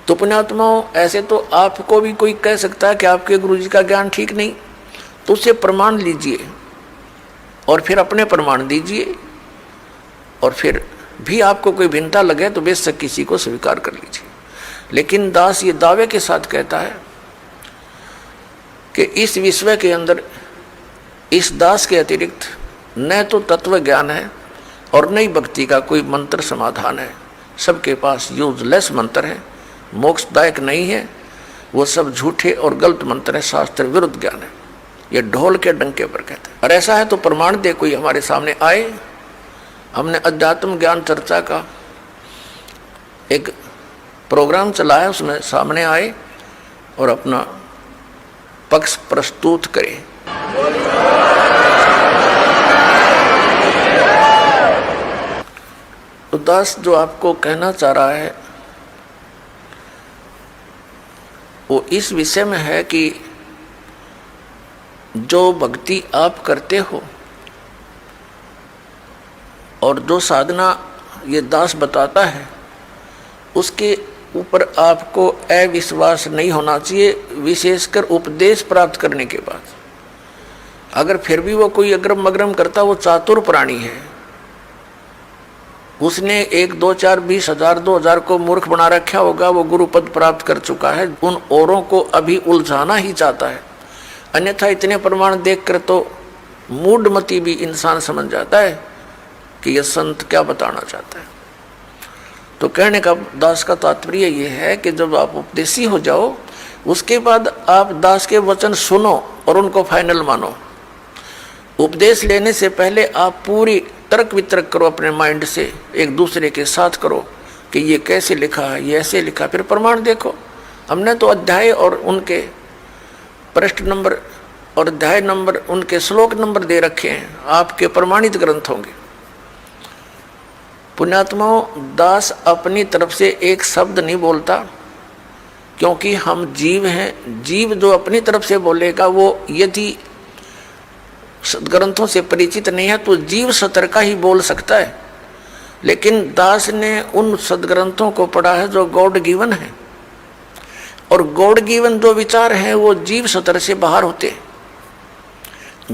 तो पुण्यात्माओं, ऐसे तो आपको भी कोई कह सकता है कि आपके गुरु जी का ज्ञान ठीक नहीं, तो उससे प्रमाण लीजिए और फिर अपने प्रमाण दीजिए, और फिर भी आपको कोई भिन्नता लगे तो बेशक किसी को स्वीकार कर लीजिए। लेकिन दास ये दावे के साथ कहता है कि इस विश्व के अंदर इस दास के अतिरिक्त न तो तत्व ज्ञान है और न ही भक्ति का कोई मंत्र समाधान है। सबके पास यूजलेस मंत्र है, मोक्षदायक नहीं है, वो सब झूठे और गलत मंत्र है, शास्त्र विरुद्ध ज्ञान है। ये ढोल के डंके पर कहते हैं। और ऐसा है तो प्रमाण दे कोई हमारे सामने आए। हमने अध्यात्म ज्ञान चर्चा का एक प्रोग्राम चलाया, उसमें सामने आए और अपना पक्ष प्रस्तुत करे। तो दास जो आपको कहना चाह रहा है वो इस विषय में है कि जो भक्ति आप करते हो और जो साधना ये दास बताता है उसके ऊपर आपको अविश्वास नहीं होना चाहिए, विशेषकर उपदेश प्राप्त करने के बाद। अगर फिर भी वो कोई अग्रम मग्रम करता, वो चातुर प्राणी है, उसने 1 2 4 20 हजार 2000 को मूर्ख बना रखा होगा, वो गुरु पद प्राप्त कर चुका है, उन औरों को अभी उलझाना ही चाहता है। अन्यथा इतने प्रमाण देखकर तो मूढ़मती भी इंसान समझ जाता है कि यह संत क्या बताना चाहता है। तो कहने का दास का तात्पर्य ये है कि जब आप उपदेशी हो जाओ उसके बाद आप दास के वचन सुनो और उनको फाइनल मानो। उपदेश लेने से पहले आप पूरी तर्क वितर्क करो, अपने माइंड से एक दूसरे के साथ करो कि ये कैसे लिखा है, ये ऐसे लिखा, फिर प्रमाण देखो। हमने तो अध्याय और उनके पृष्ठ नंबर और अध्याय नंबर, उनके श्लोक नंबर दे रखे हैं, आपके प्रमाणित ग्रंथ होंगे। पुण्यात्माओं, दास अपनी तरफ से एक शब्द नहीं बोलता, क्योंकि हम जीव हैं। जीव जो अपनी तरफ से बोलेगा वो यदि ग्रंथों से परिचित नहीं है तो जीव सतर का ही बोल सकता है। लेकिन दास ने उन सदग्रंथों को पढ़ा है जो गॉड गिवन है, और गॉड गिवन जो विचार हैं वो जीव सतर से बाहर होते हैं।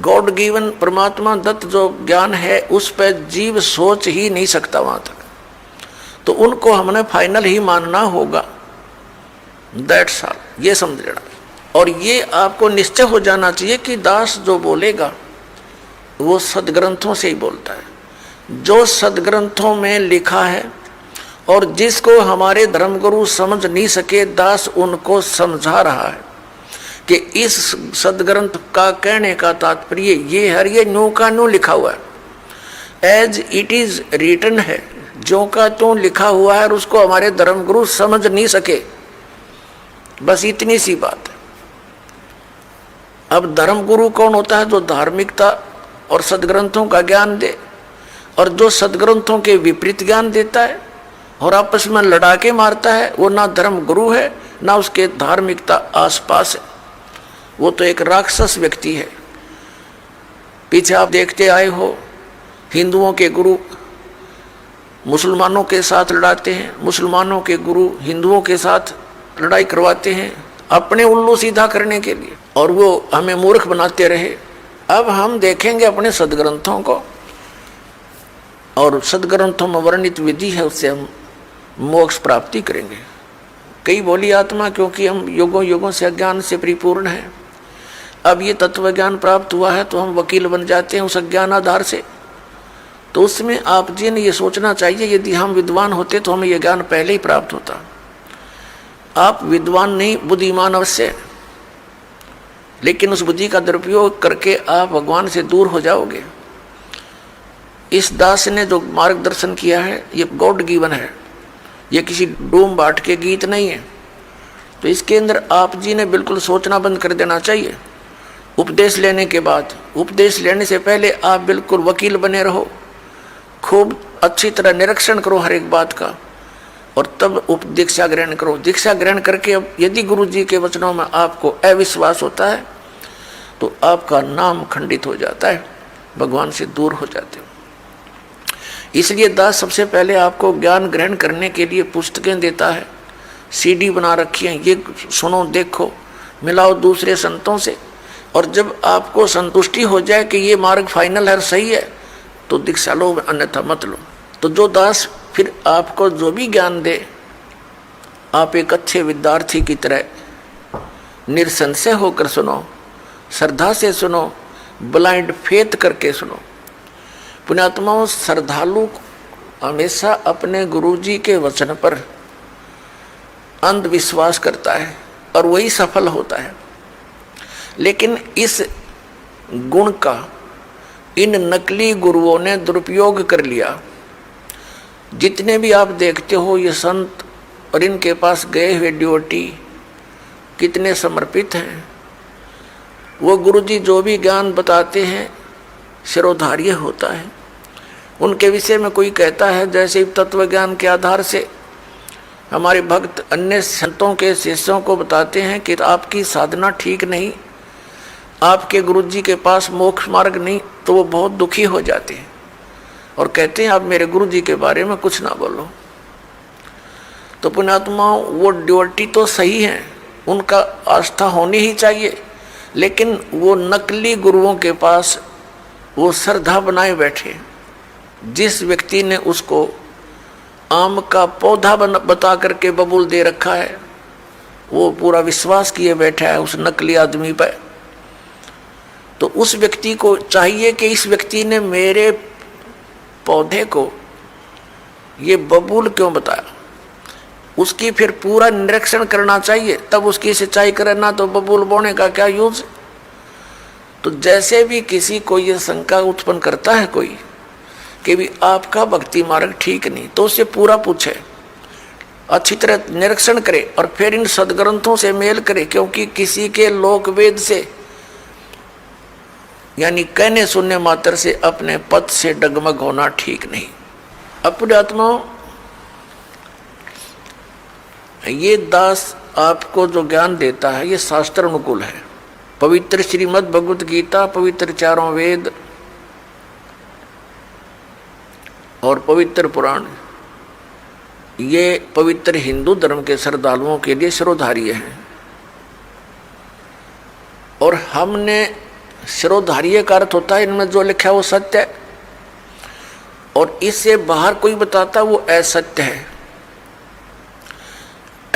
गॉड गिवन परमात्मा दत्त जो ज्ञान है उस पर जीव सोच ही नहीं सकता वहां तक, तो उनको हमने फाइनल ही मानना होगा। दैट्स ऑल, ये समझ लेना। और ये आपको निश्चय हो जाना चाहिए कि दास जो बोलेगा वो सदग्रंथों से ही बोलता है। जो सदग्रंथों में लिखा है और जिसको हमारे धर्मगुरु समझ नहीं सके, दास उनको समझा रहा है कि इस सदग्रंथ का कहने का तात्पर्य ये है, ये न्यू का न्यू लिखा हुआ है, एज इट इज रिटन है, जो का त्यों लिखा हुआ है, और उसको हमारे धर्मगुरु समझ नहीं सके। बस इतनी सी बात है। अब धर्मगुरु कौन होता है? जो धार्मिकता और सदग्रंथों का ज्ञान दे, और जो सदग्रंथों के विपरीत ज्ञान देता है और आपस में लड़ाके मारता है, वो ना धर्मगुरु है ना उसके धार्मिकता आसपास है, वो तो एक राक्षस व्यक्ति है। पीछे आप देखते आए हो, हिंदुओं के गुरु मुसलमानों के साथ लड़ाते हैं, मुसलमानों के गुरु हिंदुओं के साथ लड़ाई करवाते हैं अपने उल्लू सीधा करने के लिए, और वो हमें मूर्ख बनाते रहे। अब हम देखेंगे अपने सदग्रंथों को, और सदग्रंथों में वर्णित विधि है, उससे हम मोक्ष प्राप्ति करेंगे। कई बोली आत्मा, क्योंकि हम युगों युगों से अज्ञान से परिपूर्ण हैं, अब ये तत्व ज्ञान प्राप्त हुआ है तो हम वकील बन जाते हैं उस अज्ञान आधार से। तो उसमें आप जी ने ये सोचना चाहिए, यदि हम विद्वान होते तो हमें यह ज्ञान पहले ही प्राप्त होता। आप विद्वान नहीं, बुद्धिमान अवश्य, लेकिन उस बुद्धि का दुरुपयोग करके आप भगवान से दूर हो जाओगे। इस दास ने जो मार्गदर्शन किया है ये गॉड गिवन है, ये किसी डूम बाट के गीत नहीं है। तो इसके अंदर आप जी ने बिल्कुल सोचना बंद कर देना चाहिए। उपदेश लेने के बाद, उपदेश लेने से पहले आप बिल्कुल वकील बने रहो, खूब अच्छी तरह निरीक्षण करो हर एक बात का, और तब दीक्षा ग्रहण करो। दीक्षा ग्रहण करके अब यदि गुरु जी के वचनों में आपको अविश्वास होता है तो आपका नाम खंडित हो जाता है, भगवान से दूर हो जाते हो। इसलिए दास सबसे पहले आपको ज्ञान ग्रहण करने के लिए पुस्तकें देता है, सीडी बना रखी है, ये सुनो देखो, मिलाओ दूसरे संतों से, और जब आपको संतुष्टि हो जाए कि ये मार्ग फाइनल है, सही है, तो दीक्षा लो, अन्यथा मत लो। तो जो दास फिर आपको जो भी ज्ञान दे, आप एक अच्छे विद्यार्थी की तरह निरसंशय होकर सुनो, श्रद्धा से सुनो, ब्लाइंड फेथ करके सुनो। पुण्यात्माओं, श्रद्धालु हमेशा अपने गुरुजी के वचन पर अंधविश्वास करता है और वही सफल होता है। लेकिन इस गुण का इन नकली गुरुओं ने दुरुपयोग कर लिया। जितने भी आप देखते हो ये संत और इनके पास गए हुए डिवोटी कितने समर्पित हैं। वो गुरुजी जो भी ज्ञान बताते हैं शिरोधार्य होता है। उनके विषय में कोई कहता है जैसे तत्व ज्ञान के आधार से हमारे भक्त अन्य संतों के शिष्यों को बताते हैं कि आपकी साधना ठीक नहीं, आपके गुरुजी के पास मोक्ष मार्ग नहीं, तो वो बहुत दुखी हो जाते हैं और कहते हैं आप मेरे गुरुजी के बारे में कुछ ना बोलो। तो पुण्यात्माओं, वो ड्यूटी तो सही है, उनका आस्था होनी ही चाहिए, लेकिन वो नकली गुरुओं के पास वो श्रद्धा बनाए बैठे। जिस व्यक्ति ने उसको आम का पौधा बता करके बबूल दे रखा है, वो पूरा विश्वास किए बैठा है उस नकली आदमी पर। तो उस व्यक्ति को चाहिए कि इस व्यक्ति ने मेरे पौधे को ये बबूल क्यों बताया, उसकी फिर पूरा निरीक्षण करना चाहिए, तब उसकी सिंचाई करना, तो बबूल बोने का क्या यूज। तो जैसे भी किसी को ये शंका उत्पन्न करता है कोई कि भी आपका भक्ति मार्ग ठीक नहीं, तो उससे पूरा पूछे, अच्छी तरह निरीक्षण करे और फिर इन सदग्रंथों से मेल करे, क्योंकि किसी के लोक वेद से यानी कहने सुनने मात्र से अपने पद से डगमग होना ठीक नहीं। अपने आत्माओं, ये दास आपको जो ज्ञान देता है ये शास्त्र अनुकूल है। पवित्र श्रीमद् भगवत गीता, पवित्र चारों वेद और पवित्र पुराण, ये पवित्र हिंदू धर्म के श्रद्धालुओं के लिए शिरोधार्य हैं। और हमने शिरोधार्य का अर्थ होता है इनमें जो लिखा है वो सत्य है, और इससे बाहर कोई बताता वो असत्य है।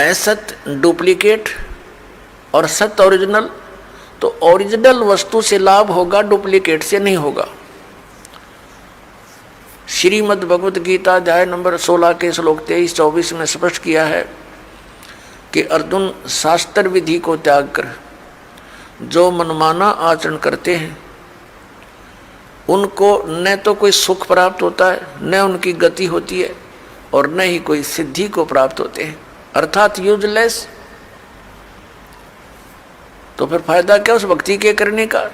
असत्य डुप्लीकेट और सत्य ओरिजिनल। तो ओरिजिनल वस्तु से लाभ होगा, डुप्लीकेट से नहीं होगा। श्रीमद् भगवत गीता अध्याय नंबर 16 के श्लोक 23-24 में स्पष्ट किया है कि अर्जुन, शास्त्र विधि को त्याग कर जो मनमाना आचरण करते हैं उनको न तो कोई सुख प्राप्त होता है, न उनकी गति होती है, और न ही कोई सिद्धि को प्राप्त होते हैं, अर्थात यूजलेस। तो फिर फायदा क्या उस भक्ति के करने का।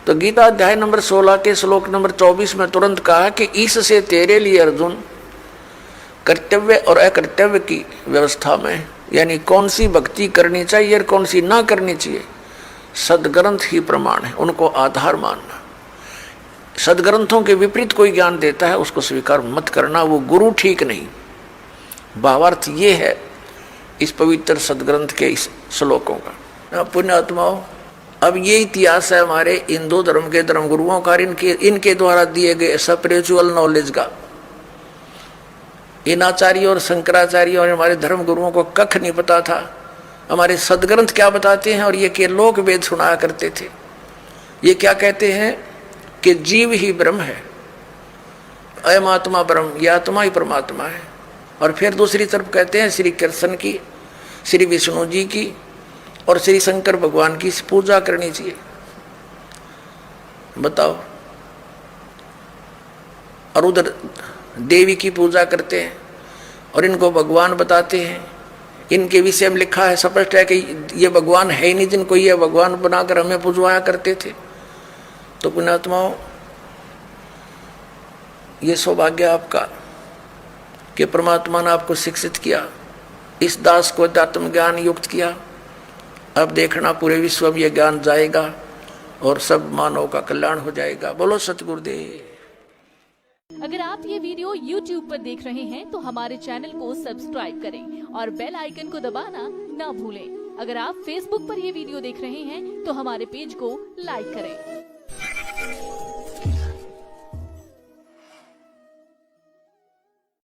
तो गीता अध्याय नंबर 16 के श्लोक नंबर 24 में तुरंत कहा कि इससे तेरे लिए अर्जुन कर्तव्य और अकर्तव्य की व्यवस्था में, यानी कौन सी भक्ति करनी चाहिए और कौन सी ना करनी चाहिए, सदग्रंथ ही प्रमाण है, उनको आधार मानना। सदग्रंथों के विपरीत कोई ज्ञान देता है उसको स्वीकार मत करना, वो गुरु ठीक नहीं। भावार्थ ये है इस पवित्र सदग्रंथ के इस श्लोकों का। पुण्यात्माओं, अब ये इतिहास है हमारे हिंदू धर्म के धर्मगुरुओं का, इनके द्वारा दिए गए स्पिरिचुअल नॉलेज का। इन आचार्यों और शंकराचार्यों और हमारे धर्मगुरुओं को कख नहीं पता था हमारे सदग्रंथ क्या बताते हैं, और ये के लोक वेद सुनाया करते थे। ये क्या कहते हैं कि जीव ही ब्रह्म है, अयम आत्मा ब्रह्म, ये आत्मा ही परमात्मा है। और फिर दूसरी तरफ कहते हैं श्री कृष्ण की, श्री विष्णु जी की और श्री शंकर भगवान की पूजा करनी चाहिए। बताओ, और उधर देवी की पूजा करते हैं और इनको भगवान बताते हैं। इनके विषय में लिखा है, स्पष्ट है कि ये भगवान है ही नहीं जिनको ये भगवान बनाकर हमें पूजवाया करते थे। तो पुण्यात्माओं, ये सौभाग्य आपका कि परमात्मा ने आपको शिक्षित किया, इस दास को अध्यात्म ज्ञान युक्त किया। अब देखना पूरे विश्व में यह ज्ञान जाएगा और सब मानव का कल्याण हो जाएगा। बोलो सतगुरुदेव। अगर आप ये वीडियो YouTube पर देख रहे हैं तो हमारे चैनल को सब्सक्राइब करें और बेल आइकन को दबाना ना भूलें। अगर आप Facebook पर ये वीडियो देख रहे हैं तो हमारे पेज को लाइक करें।